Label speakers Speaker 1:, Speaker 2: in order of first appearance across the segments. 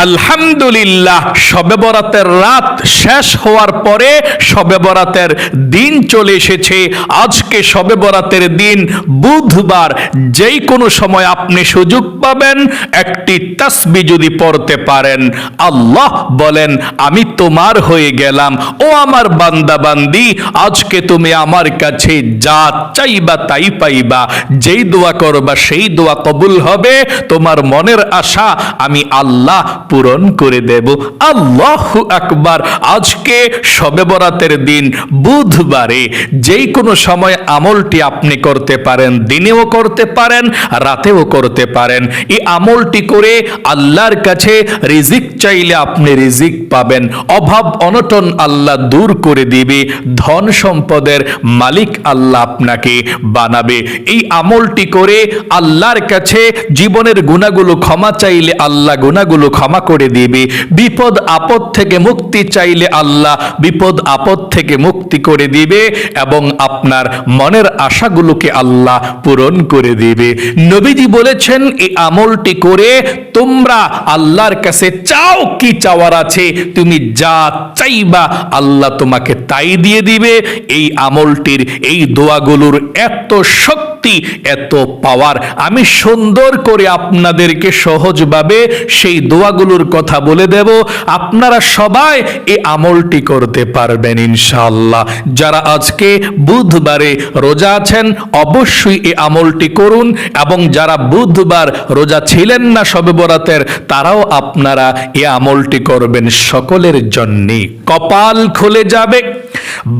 Speaker 1: আলহামদুলিল্লাহ, শবে বরাতের রাত শেষ হওয়ার পরে শবে বরাতের দিন চলে এসেছে। আজকে শবে বরাতের দিন বুধবার। যেই কোনো সময় আপনি সুযোগ পাবেন, একটি তাসবিহ যদি পড়তে পারেন, আল্লাহ বলেন আমি তোমার হয়ে গেলাম। ও আমার বান্দা বান্দি, আজকে তুমি আমার কাছে যা চাইবা তাই পাইবা। যেই দোয়া করবা সেই দোয়া কবুল হবে। তোমার মনের আশা আমি আল্লাহ পূরণ করে দেব। আল্লাহু আকবার। আজকে শবে বরাতের দিন বুধবারে যেই কোনো সময় আমলটি আপনি করতে পারেন, দিনেও করতে পারেন, রাতেও করতে পারেন। এই আমলটি করে আল্লাহর কাছে রিজিক চাইলে আপনি রিজিক পাবেন। অভাব অনটন আল্লাহ দূর করে দিবে। ধন সম্পদের মালিক আল্লাহ আপনাকে বানাবে। এই আমলটি করে আল্লাহর কাছে জীবনের গুনাহগুলো ক্ষমা চাইলে আল্লাহ গুনাহগুলো ক্ষমা করে দিবে। বিপদ আপদ থেকে মুক্তি চাইলে আল্লাহ বিপদ আপদ থেকে মুক্তি করে দিবে এবং আপনার মনের আশাগুলোকে আল্লাহ পূরণ করে দিবে। নবীজি বলেছেন এই আমলটি করে তোমরা আল্লাহর কাছে চাও, কি চাওয়ার আছে তুমি যা চাইবা আল্লাহ তোমাকে তাই দিয়ে দিবে। এই আমলটির এই দোয়াগুলোর এত শক্তি, এত পাওয়ার। আমি সুন্দর করে আপনাদেরকে সহজভাবে সেই দোয়াগুলোর কথা বলে দেব। আপনারা সবাই এই আমলটি করতে পারবেন ইনশাআল্লাহ। যারা আজকে বুধবারে রোজা আছেন অবশ্যই এই আমলটি করুন, এবং যারা বুধবার রোজা ছিলেন না শবে বরাতের, তারাও আপনারা এই আমলটি করবেন। সকলের জন্যে কপাল খুলে যাবে,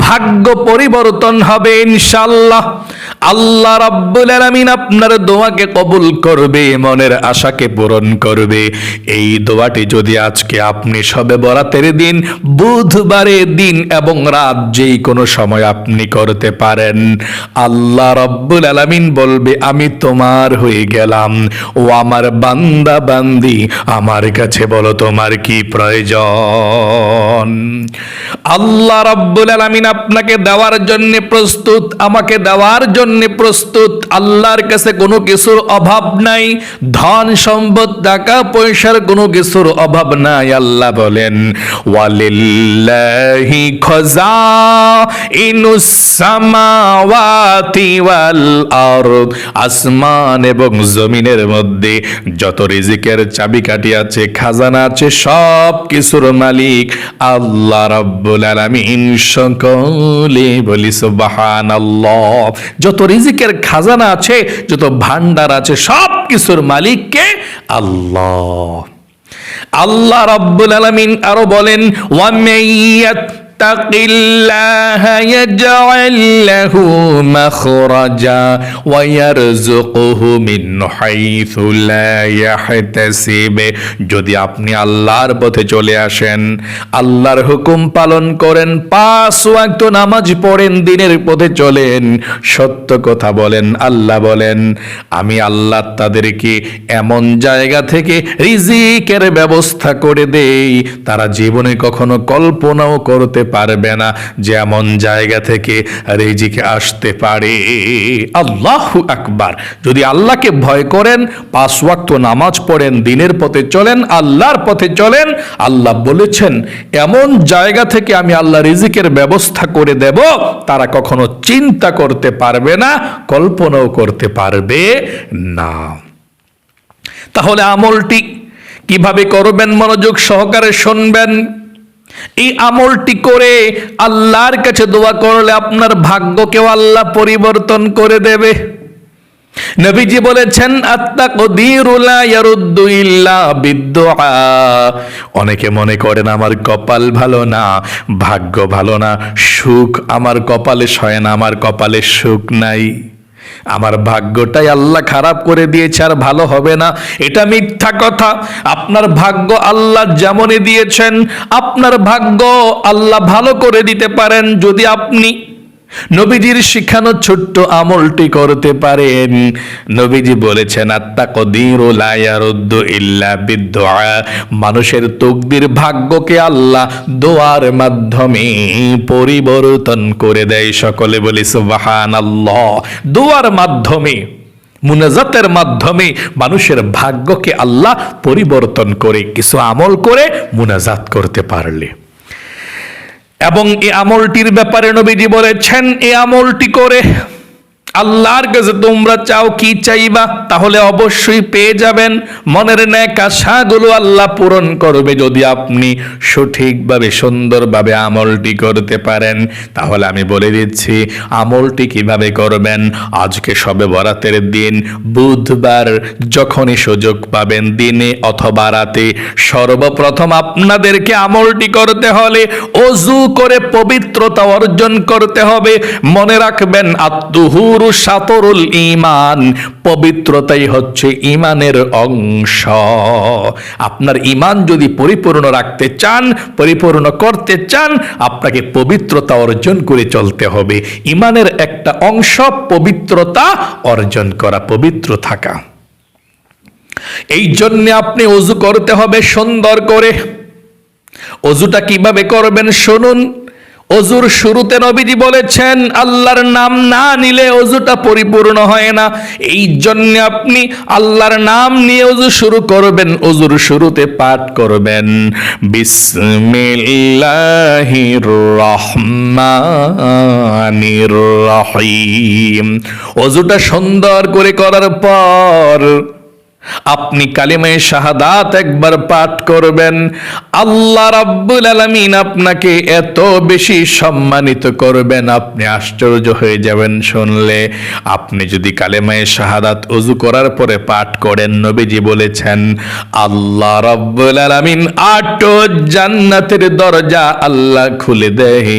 Speaker 1: ভাগ্য পরিবর্তন হবে ইনশাআল্লাহ। আল্লাহ রাব্বুল আলামিন আপনার দোয়াকে কবুল করবে, মনের আশাকে পূরণ করবে। এই দোয়াটি যদি আজকে আপনি শবে বরাতের দিন বুধবারের দিন এবং রাত যেই কোনো সময় আপনি করতে পারেন, আল্লাহ রাব্বুল আলামিন বলবে আমি তোমার হয়ে গেলাম। ও আমার বান্দা বান্দি, আমার কাছে বলো তোমার কি প্রয়োজন। আল্লাহ রাব্বুল আলামিন আপনাকে দেওয়ার জন্য প্রস্তুত, আমাকে দেওয়ার জন্য প্রস্তুত। আল্লাহর কাছে কোনো কিছুর অভাব নাই, ধন সম্পদ টাকা পয়সার কোনো কিছুর অভাব নাই। আল্লাহ বলেন ওয়ালিল্লাহি খাযাইনুস সামাওয়াতি ওয়াল আরদ। আসমান এবং জমিনের মধ্যে যত রিজিকের চাবিকাঠি আছে, খাজানা আছে, সব কিছুর মালিক আল্লাহ রাব্বুল আলামিন। সকলে বলি সুবহানাল্লাহ। যত রিজিকের খাজানা আছে, যত ভান্ডার আছে, সব কিছুর মালিক কে? আল্লাহ। আল্লাহ রাব্বুল আলামিন আরো বলেন ওয়ামাইয়াত তাকিল্লাহা ইয়াজআল লাহু মাখরাজা ওয়া ইয়ারযুকুহু মিন হাইথু লা ইয়াহতাসিব। যদি আপনি আল্লাহর পথে চলে আসেন, আল্লাহর হুকুম পালন করেন, 5 ওয়াক্ত নামাজ পড়েন, দিনের পথে চলেন, সত্য কথা বলেন, আল্লাহ বলেন আমি আল্লাহ তাদেরকে এমন জায়গা থেকে রিজিকের ব্যবস্থা করে দেই তারা জীবনে কখনো কল্পনাও করতে পারবে না যে এমন জায়গা থেকে রিজিক আসতে পারে। আল্লাহু আকবার। যদি আল্লাহকে ভয় করেন, 5 ওয়াক্ত নামাজ পড়েন, দিনের পথে চলেন, আল্লাহর পথে চলেন, আল্লাহ বলেছেন এমন জায়গা থেকে আমি আল্লাহ রিজিকের ব্যবস্থা করে দেব তারা কখনো চিন্তা করতে পারবে না, কল্পনাও করতে পারবে না। তাহলে আমলটি কিভাবে করবেন মনোযোগ সহকারে শুনবেন। এই আমলটি করে আল্লাহর কাছে দোয়া করলে আপনার ভাগ্যকেও আল্লাহ পরিবর্তন করে দেবে। নবীজি বলেছেন আত-তাকদীরু লা ইয়ারুদ্দু ইল্লা বিদ-দুআ। অনেকে মনে করেন আমার কপাল ভালো না, ভাগ্য ভালো না, সুখ আমার কপালে সয় না, আমার কপালে সুখ নাই, আমার ভাগ্যটাই আল্লাহ খারাপ করে দিয়েছে, আর ভালো হবে না। এটা মিথ্যা কথা। আপনার ভাগ্য আল্লাহ যেমনই দিয়েছেন, আপনার ভাগ্য আল্লাহ ভালো করে দিতে পারেন যদি আপনি নবীজির শিখানো ছোট্ট আমলটি করতে পারেন। নবীজি বলেছেন আত-তাকদীরু লা ইয়ারুদ্দু ইল্লা বিদ-দুআ। মানুষের তকদির ভাগ্যকে আল্লাহ দোয়ার মাধ্যমে পরিবর্তন করে দেয়। সকলে বলি সুবহানাল্লাহ। দোয়ার মাধ্যমে মুনাজাতের মাধ্যমে মানুষের ভাগ্যকে আল্লাহ পরিবর্তন করে কিছু আমল করে মুনাজাত করতে পারলে। এবং এই আমলটির ব্যাপারে নবীজি বলেছেন, এই আমলটি করে আল্লাহর কাছে তোমরা চাও কি চাইবা, তাহলে অবশ্যই পেয়ে যাবেন। মনের নেক আশাগুলো আল্লাহ পূরণ করবে যদি আপনি সঠিকভাবে সুন্দরভাবে আমলটি করতে পারেন। তাহলে আমি বলে দিচ্ছি আমলটি কিভাবে করবেন। আজকে শবে বরাতের দিন বুধবার যখনই সুযোগ পাবেন, দিনে অথবা রাতে, সর্বপ্রথম আপনাদেরকে আমলটি করতে হলে ওযু করে পবিত্রতা অর্জন করতে হবে। মনে রাখবেন, আত্তুহুর শাতরুল ঈমান, পবিত্রতাই হচ্ছে ঈমানের অংশ। আপনার ঈমান যদি পরিপূর্ণ রাখতে চান, পরিপূর্ণ করতে চান, আপনাকে পবিত্রতা অর্জন করে চলতে হবে। ঈমানের একটা অংশ পবিত্রতা অর্জন করা, পবিত্র থাকা। এই জন্য আপনি ওযু করতে হবে সুন্দর করে। ওযুটা কিভাবে করবেন শুনুন। ওযুর শুরুতে নবীজি বলেছেন, আল্লাহর নাম না নিলে ওযুটা পরিপূর্ণ হয় না। এই জন্য আপনি আল্লাহর নাম নিয়ে ওযু শুরু করবেন। ওযুর শুরুতে পাঠ করবেন বিসমিল্লাহির রহমানির রহিম। ওযুটা সুন্দর করে করার পর আপনি কালিমায়ে শাহাদাত একবার পাঠ করবেন। আল্লাহ রাব্বুল আলামিন আপনাকে এত বেশি সম্মানিত করবেন, আপনি আশ্চর্য হয়ে যাবেন শুনলে। আপনি যদি কালিমায়ে শাহাদাত ওযু করার পরে পাঠ করেন, নবীজি বলেছেন আল্লাহ রাব্বুল আলামিন 8 জান্নাতের দরজা আল্লাহ খুলে দেয়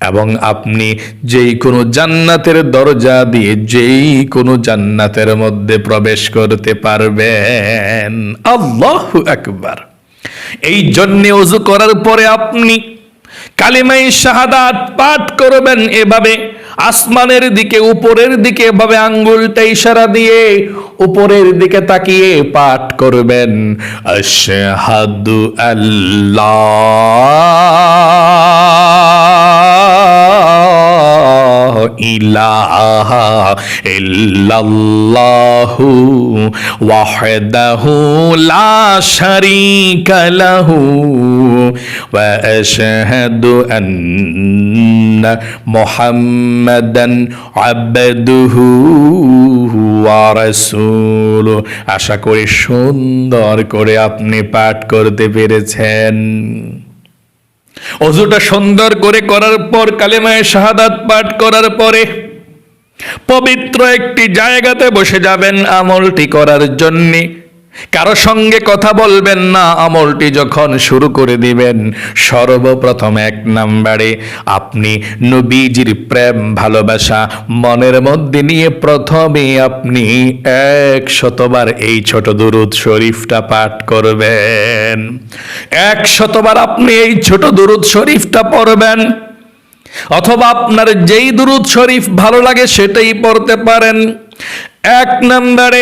Speaker 1: এবং আপনি যেই কোনো জান্নাতের দরজা দিয়ে যেই কোনো জান্নাতের মধ্যে প্রবেশ করতে পারবেন। আল্লাহু আকবার। এই জন্য ওযু করার পরে আপনি কালিমায়ে শাহাদাত পাঠ করবেন এভাবে, আসমানের দিকে, উপরের দিকে এভাবে আঙ্গুলটা ইশারা দিয়ে উপরের দিকে তাকিয়ে পাঠ করবেন আশহাদু আল্লাহ ইলাহা ইল্লাল্লাহু ওয়াহদাহু লা শারীকা লাহু ওয়া আশহাদু আন্না মুহাম্মাদান আবদুহু ওয়া রাসূলুহু। আশা করি সুন্দর করে আপনি পাঠ করতে পেরেছেন। ওযুটা সুন্দর করে করার পর, কালেমায়ে শাহাদাত পাঠ করার পরে পবিত্র একটি জায়গাতে বসে যাবেন আমলটি করার জন্যে। কারো সঙ্গে কথা বলবেন না। আমলটি যখন শুরু করে দিবেন, সর্বপ্রথম 1 নম্বরে আপনি নবীজির প্রেম ভালোবাসা মনের মধ্যে নিয়ে প্রথমে আপনি 100 বার এই ছোট দুরূদ শরীফটা পাঠ করবেন। 100 বার আপনি এই ছোট দুরূদ শরীফটা পড়বেন, অথবা আপনার যেই দুরূদ শরীফ ভালো লাগে সেটাই পড়তে পারেন। 1 নম্বরে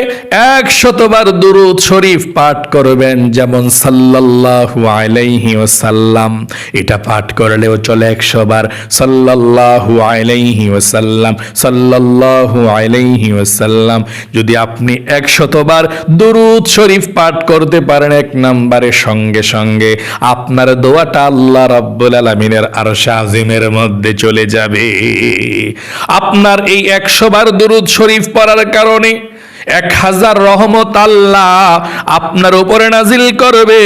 Speaker 1: 100 বার দুরূদ শরীফ পাঠ করবেন, যেমন সাল্লাল্লাহু আলাইহি ওয়াসাল্লাম। এটা পাঠ করলেও চলে 100 বার সাল্লাল্লাহু আলাইহি ওয়াসাল্লাম, সাল্লাল্লাহু আলাইহি ওয়াসাল্লাম। যদি আপনি 100 বার দুরূদ শরীফ পাঠ করতে পারেন 1 নম্বরে, সঙ্গে সঙ্গে আপনার দোয়াটা আল্লাহ রাব্বুল আলামিনের আরশ আজিমের মধ্যে চলে যাবে। আপনার এই 100 বার দুরূদ শরীফ পড়ার কারণে 1000 রহমত আল্লাহ আপনার উপরে নাজিল করবে।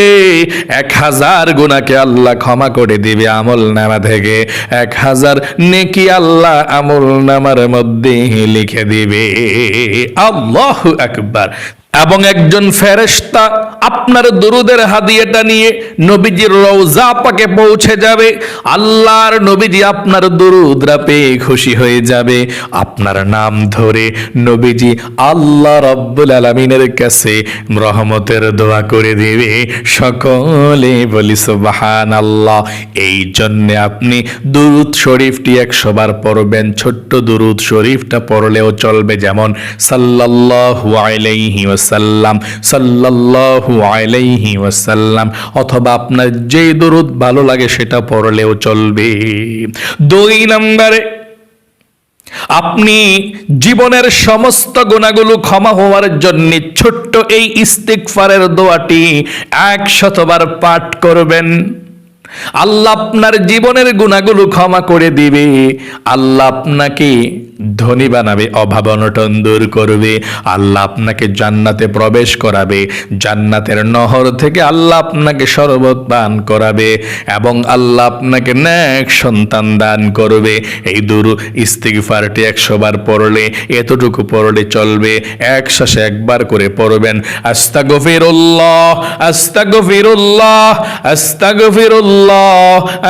Speaker 1: 1000 গুনাহকে আল্লাহ ক্ষমা করে দিবে আমলনামা থেকে। 1000 নেকি আল্লাহ আমলনামার মধ্যে লিখে দিবে। আল্লাহু আকবার। এবং একজন ফেরেশতা আপনার দুরুদের হাদিয়াটা নিয়ে নবীজির রওজা পাকে পৌঁছে যাবে। আল্লাহর নবীজি আপনার দুরুদরা পেয়ে খুশি হয়ে যাবে। আপনার নাম ধরে নবীজি আল্লাহ রাব্বুল আলামিনের কাছে রহমতের দোয়া করে দিবে। সকলে বলি সুবহানাল্লাহ। এই জন্য আপনি দুরুদ শরীফটি 100 বার পড়বেন। ছোট্ট দুরুদ শরীফটা পড়লেও চলবে, যেমন সাল্লাল্লাহু আলাইহি ওয়াসাল্লাম, সাল্লাল্লাহু আলাইহি ওয়াসাল্লাম, অথবা আপনার যে দুরূদ ভালো লাগে সেটা পড়লেও চলবে। 2 নম্বরে আপনি জীবনের সমস্ত গুনাহগুলো ক্ষমা হওয়ার জন্য ছোট্ট এই ইস্তিগফারের দোয়াটি 100 বার পাঠ করবেন। আল্লাহ আপনার জীবনের গুনাহগুলো ক্ষমা করে দিবে। আল্লাহ আপনাকে ধনী বানাবে, অভাব অনটন দূর করবে। আল্লাহ আপনাকে জান্নাতে প্রবেশ করাবে, জান্নাতের নহর থেকে আল্লাহ আপনাকে শরবত পান করাবে এবং আল্লাহ আপনাকে নেক সন্তান দান করবে। এই দুরূদ ইস্তিগফারটি 100 বার পড়লে, এতটুকু পড়লে চলবে, এক শ্বাসে একবার করে পড়বেন। আস্তাগফিরুল্লাহ আস্তাগফিরুল্লাহ আস্তাগফিরুল্লাহ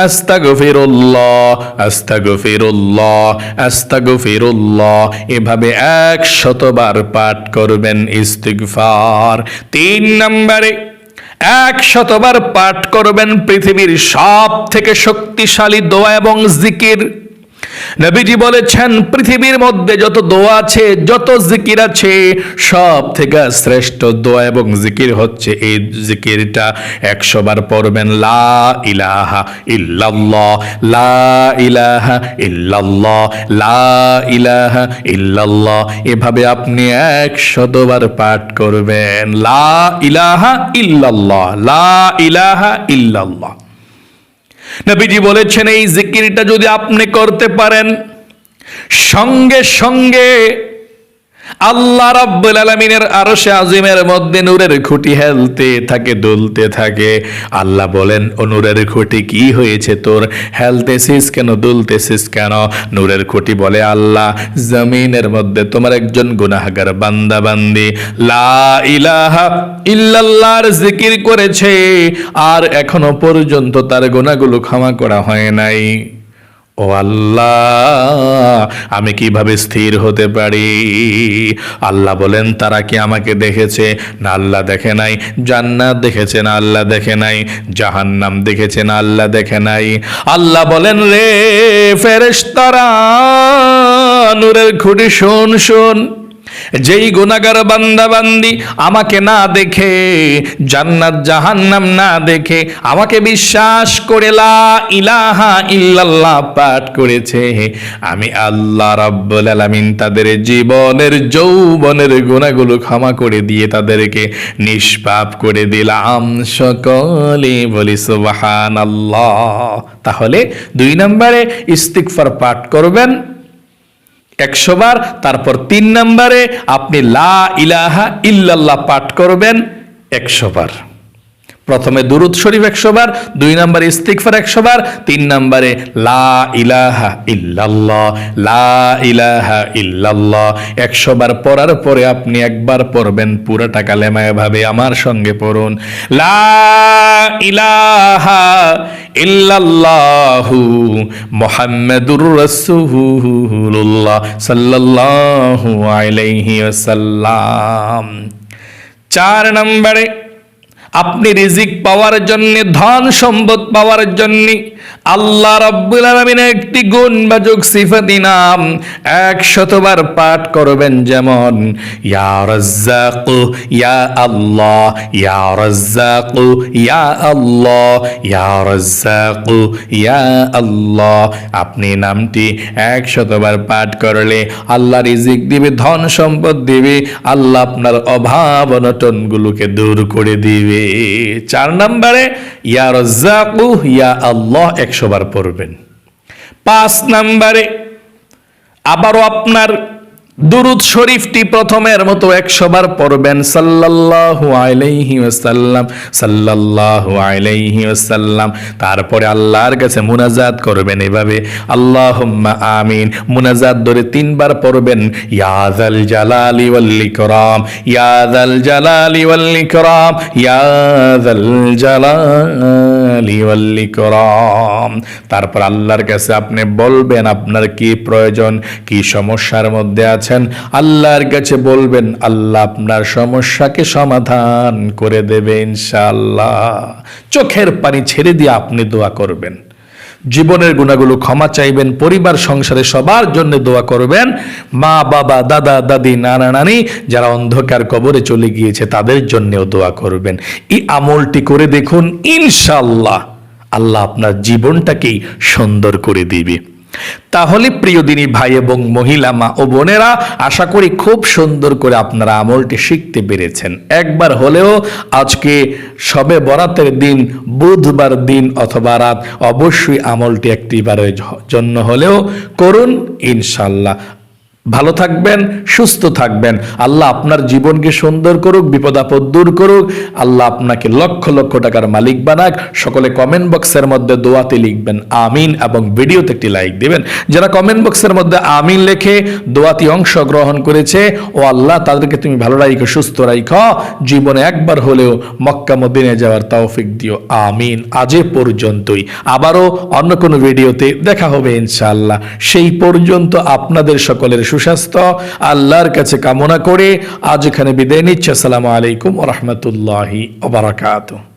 Speaker 1: আস্তাগফিরুল্লাহ আস্তাগফিরুল্লাহ আস্তাগফিরুল্লাহ। এভাবে 100 বার পাঠ করবেন ইস্তিগফার। 3 নম্বরে 100 বার পাঠ করবেন পৃথিবীর সব থেকে শক্তিশালী দোয়া এবং জিকির। নবীজি বলেছেন পৃথিবীর মধ্যে যত দোয়া আছে, যত জিকির আছে, সব থেকে শ্রেষ্ঠ দোয়া এবং জিকির হচ্ছে এই জিকিরটা। 100 বার পড়বেন লা ইলাহা ইল্লাল্লাহ লা ইলাহা ইল্লাল্লাহ লা ইলাহা ইল্লাল্লাহ। এভাবে আপনি 100 বার পাঠ করবেন লা ইলাহা ইল্লাল্লাহ লা ইলাহা ইল্লাল্লাহ। নবীজি বলেছেন এই জিকিরটা যদি আপনি করতে পারেন, সঙ্গে সঙ্গে আল্লাহ রাব্বুল আলামিনের আরশে আজিমের মধ্যে নূরের খুঁটি হেলতে থাকে, দুলতে থাকে। আল্লাহ বলেন, ও নূরের খুঁটি কি হয়েছে তোর, হেলতেছিস কেন, দুলতেছিস কেন? নূরের খুঁটি বলে, আল্লাহ জমিনের মধ্যে তোমার একজন গুনাহগার বান্দা বান্দি লা ইলাহা ইল্লাল্লাহর জিকির করেছে আর এখনো পর্যন্ত তার গুনাহগুলো ক্ষমা করা হয় নাই। ও আল্লাহ, আমি কিভাবে স্থির হতে পারি? আল্লাহ বলেন, তারা কি আমাকে দেখেছে? না, আল্লাহ দেখে নাই। জান্নাত দেখেছে? না, আল্লাহ দেখে নাই। জাহান্নাম দেখেছে? না, আল্লাহ দেখে নাই। আল্লাহ বলেন, রে ফেরেশতারা, নূরের খুঁটি শোন শোন, যেই গুনাহগার বান্দা বান্দি আমাকে না দেখে, জান্নাত জাহান্নাম না দেখে, আমাকে বিশ্বাস করে লা ইলাহা ইল্লাল্লাহ পাঠ করেছে, আমি আল্লাহ রাব্বুল আলামিন তাদের জীবনের যৌবনের গুনাহগুলো ক্ষমা করে দিয়ে তাদেরকে নিষ্পাপ করে দিলাম। সকলে বলি সুবহানাল্লাহ। তাহলে 2 নম্বরে ইস্তিগফার পাঠ করবেন 100 বার। তারপর 3 নম্বরে আপনি লা ইলাহা ইল্লাল্লাহ পাঠ করবেন 100 বার। প্রথমে দুরূদ শরীফ 100 বার, 2 নম্বরে ইস্তিগফার 100 বার, 3 নম্বরে লা ইলাহা ইল্লাল্লাহ লা ইলাহা ইল্লাল্লাহ 100 বার পড়ার পরে আপনি একবার পড়বেন পুরোটা কালেমা। এভাবে আমার সঙ্গে পড়ুন, লা ইলাহা ইল্লাল্লাহু মুহাম্মাদুর রাসূলুল্লাহ সাল্লাল্লাহু আলাইহি ওয়াসাল্লাম। 4 নম্বরে আপনি রিজিক পাওয়ার জন্য, ধন সম্পদ পাওয়ার জন্য আল্লাহ রাব্বুল আলামিনের একটি গুণবাচক সিফাতি নাম 100 বার পাঠ করবেন। যেমন ইয়া রাজ্জাকু ইয়া আল্লাহ, ইয়া রাজ্জাকু ইয়া আল্লাহ, ইয়া রাজ্জাকু ইয়া আল্লাহ। আপনি নামটি 100 বার পাঠ করলে আল্লাহ রিজিক দিবে, ধন সম্পদ দিবে, আল্লাহ আপনার অভাব অনটনগুলোকে দূর করে দিবে। 4 নম্বরে ইয়া রাজ্জাকু ইয়া আল্লাহ 100 বার পড়বেন। 5 নম্বরে আবারও আপনার দুরূদ শরীফটি প্রথমের মতো 100 বার পড়বেন, সাল্লাল্লাহু আলাইহি ওয়াসাল্লাম সাল্লাল্লাহু আলাইহি ওয়াসাল্লাম। তারপরে আল্লাহর কাছে মুনাজাত করবেন এভাবে, আল্লাহুম্মা আমিন। মুনাজাত ধরে 3 বার পড়বেন, ইয়া যাল জালালি ওয়াল ইকরাম, ইয়া যাল জালালি ওয়াল ইকরাম, ইয়া যাল জালালি ওয়াল ইকরাম। তারপর আল্লাহর কাছে আপনি বলবেন আপনার কি প্রয়োজন, কি সমস্যার মধ্যে আছে, আল্লাহর কাছে বলবেন, আল্লাহ আপনার সমস্যাকে সমাধান করে দেবে ইনশাআল্লাহ। চোখের পানি ছেড়ে দিয়ে আপনি দোয়া করবেন, জীবনের গুনাহগুলো ক্ষমা চাইবেন, পরিবার সংসারে সবার জন্য দোয়া করবেন, মা বাবা দাদা দাদি নানা নানি যারা অন্ধকার কবরে চলে গিয়েছে তাদের জন্যও দোয়া করবেন। এই আমলটি করে দেখুন, ইনশাআল্লাহ আল্লাহ আপনার জীবনটাকেই সুন্দর করে দিবে। তাহলে প্রিয় দিনী ভাই এবং মহিলা মা ও বোনেরা, আশা করি খুব সুন্দর করে আপনারা আমলটি শিখতে পেরেছেন। একবার হলেও আজকে শবে বরাতের দিন, বুধবার দিন অথবা রাত অবশ্যই আমলটি একটিবারের জন্য হলেও করুন ইনশাল্লাহ। ভালো থাকবেন, সুস্থ থাকবেন। আল্লাহ আপনার জীবনকে সুন্দর করুক, বিপদ আপদ দূর করুক। আল্লাহ আপনাকে লক্ষ লক্ষ টাকার মালিক বানাক। সকলে কমেন্ট বক্সের মধ্যে দোয়াতে লিখবেন আমিন এবং ভিডিওতে একটি লাইক দিবেন। যারা কমেন্ট বক্সের মধ্যে আমিন লেখে দোয়াতে অংশগ্রহণ করেছে, ও আল্লাহ তাদেরকে তুমি ভালো রাখো, সুস্থ রাখো, জীবনে একবার হলেও মক্কা মদিনায় যাওয়ার তৌফিক দিও, আমিন। আজ এ পর্যন্তই, আবারও অন্য কোনো ভিডিওতে দেখা হবে ইনশাআল্লাহ। সেই পর্যন্ত আপনাদের সকলের সুস্বাস্থ্য আল্লাহর কাছে কামনা করে আজ এখানে বিদায় নিচ্ছি। আসসালামু আলাইকুম ওয়া রাহমাতুল্লাহি ওয়া বারাকাতুহু।